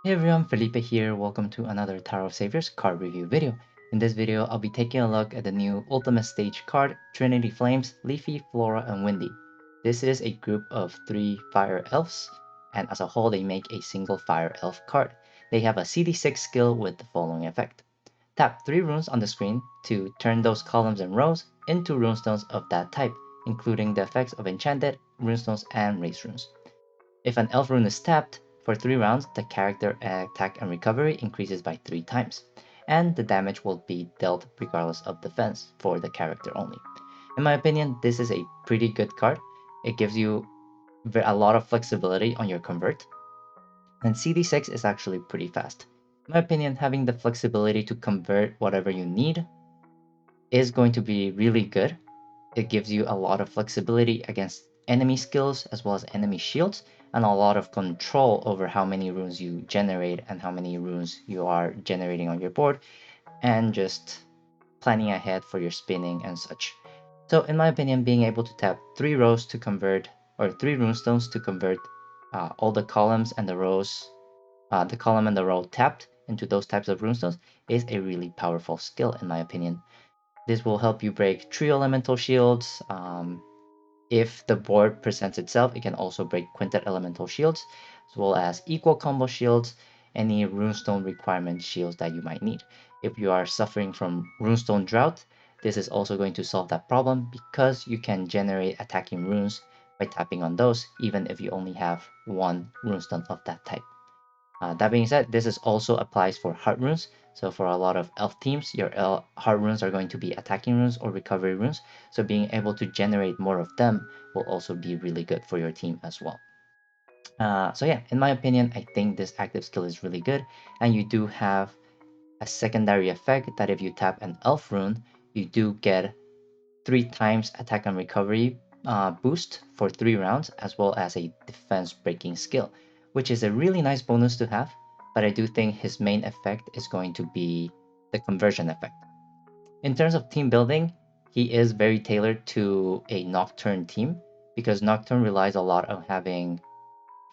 Hey everyone, Felipe here. Welcome to another Tower of Saviors card review video. In this video, I'll be taking a look at the new Ultimate Stage card, Trinity Flames, Leafy, Flora, and Windie. This is a group of 3 Fire Elves, and as a whole, they make a single Fire Elf card. They have a CD6 skill with the following effect. Tap 3 runes on the screen to turn those columns and rows into runestones of that type, including the effects of Enchanted, Runestones, and Race runes. If an elf rune is tapped, for 3 rounds, the character attack and recovery increases by 3 times, and the damage will be dealt regardless of defense for the character only. In my opinion, this is a pretty good card. It gives you a lot of flexibility on your convert, and CD6 is actually pretty fast. In my opinion, having the flexibility to convert whatever you need is going to be really good. It gives you a lot of flexibility against enemy skills as well as enemy shields, and a lot of control over how many runes you generate and how many runes you are generating on your board, and just planning ahead for your spinning and such. So in my opinion, being able to tap 3 rows to convert, or 3 runestones to convert all the columns and the rows, the column and the row tapped into those types of runestones is a really powerful skill in my opinion. This will help you break trio elemental shields. If the board presents itself, it can also break quintet elemental shields, as well as equal combo shields, any runestone requirement shields that you might need. If you are suffering from runestone drought, this is also going to solve that problem because you can generate attacking runes by tapping on those, even if you only have one runestone of that type. That being said, this is also applies for heart runes. So for a lot of elf teams, your heart runes are going to be attacking runes or recovery runes. So being able to generate more of them will also be really good for your team as well. So yeah, in my opinion, I think this active skill is really good. And you do have a secondary effect that if you tap an elf rune, you do get 3 times attack and recovery boost for 3 rounds, as well as a defense breaking skill, which is a really nice bonus to have, but I do think his main effect is going to be the conversion effect. In terms of team building, he is very tailored to a Nocturne team, because Nocturne relies a lot on having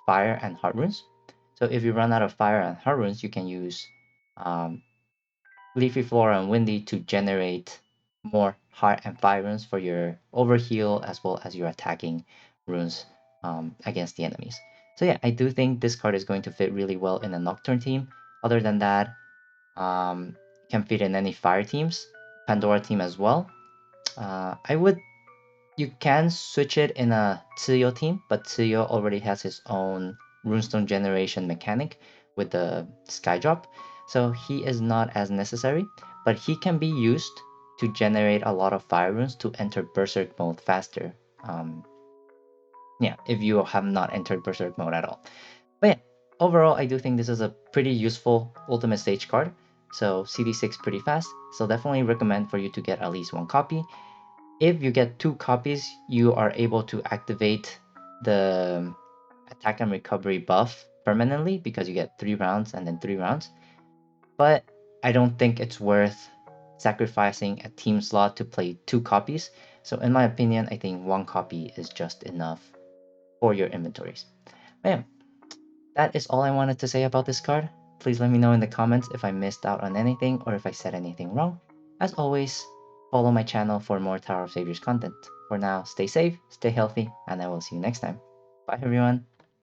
fire and heart runes. So if you run out of fire and heart runes, you can use um, Leafy, Flora, and Windie to generate more heart and fire runes for your overheal as well as your attacking runes against the enemies. So yeah, I do think this card is going to fit really well in a Nocturne team. Other than that, can fit in any fire teams, Pandora team as well. You can switch it in a Tsuyo team, but Tsuyo already has his own runestone generation mechanic with the sky drop, so he is not as necessary, but he can be used to generate a lot of fire runes to enter berserk mode faster. Um, yeah, if you have not entered berserk mode at all. But yeah, overall, I do think this is a pretty useful ultimate stage card. So CD6 pretty fast, so definitely recommend for you to get at least 1 copy. If you get 2 copies, you are able to activate the attack and recovery buff permanently because you get 3 rounds and then 3 rounds. But I don't think it's worth sacrificing a team slot to play 2 copies. So in my opinion, I think 1 copy is just enough for your inventories. But yeah, that is all I wanted to say about this card. Please let me know in the comments if I missed out on anything or if I said anything wrong. As always, follow my channel for more Tower of Saviors content. For now, stay safe, stay healthy, and I will see you next time. Bye everyone!